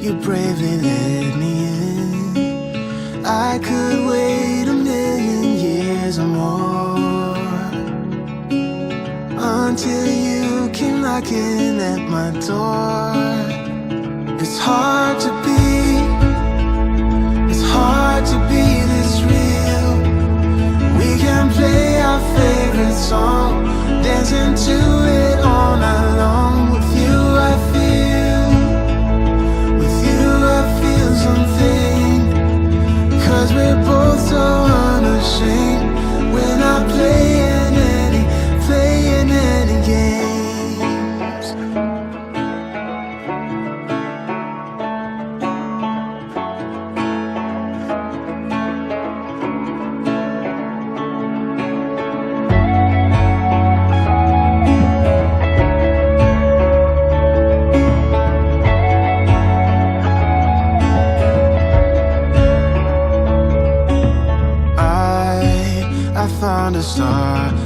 you bravely let me in. I could wait 1,000,000 years or more until you came knocking at my door. It's hard to be this real. We can play our favorite song, dancing to it all night long. With you I feel something, 'cause we're both so unashamed. We're not playing any games.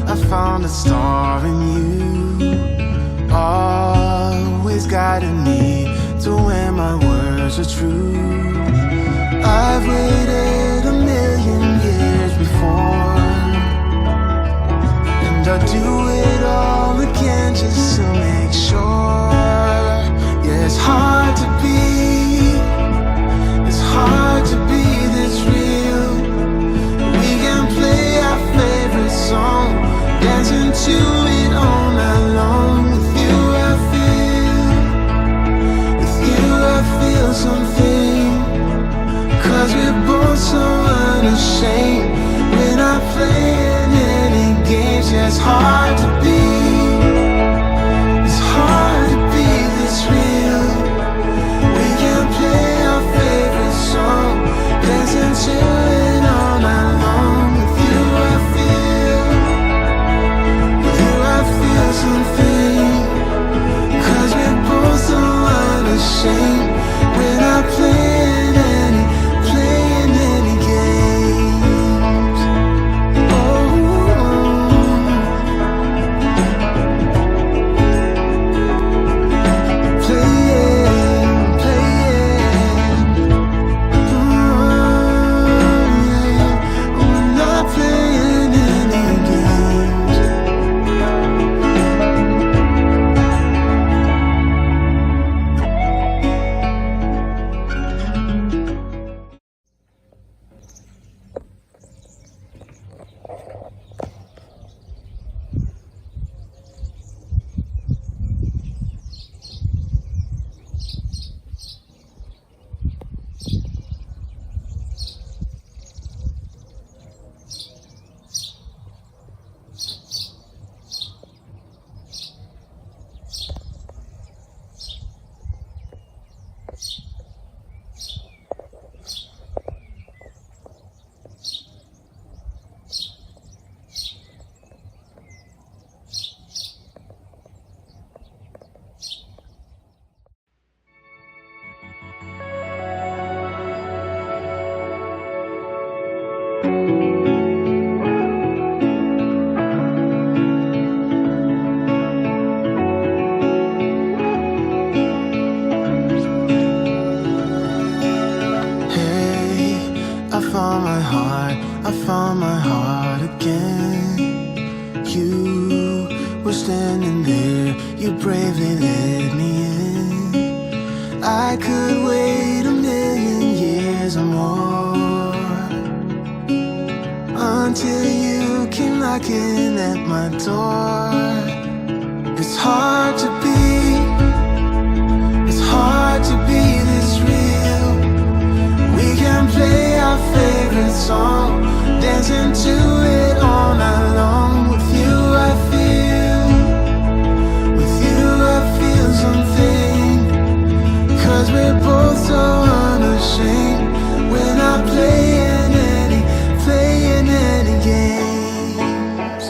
I found a star in you, always guiding me to where my words are true. I've waited 1,000,000 years before, and I'll do it all again just to make sure. Yeah, it's hard to be this real. We can play our favorite song, dancing to it all night long. With you I feel something, 'cause we're both so unashamed. We're not playing any games. Yeah, it's hard to be this real. We can play our favorite song, dancing to it all night long. With you I feel something, 'cause we're both so unashamed. We're not playing any games. Oh, playing. Yeah. We're not playing any games. I found my heart again. You were standing there, you bravely let me in. I could wait 1,000,000 years or more until you came knocking at my door. It's hard to be this real. We can play our favorite song, dancing to it all night long. With you I feel something, 'cause we're both so unashamed. We're not playing any games.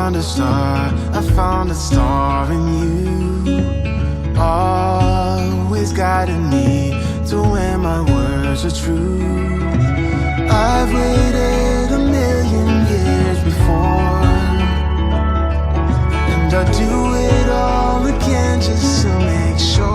found a star, I found a star in you. Always guiding me to when my words are true. I've waited a million years before, and I'd do it all again just to make sure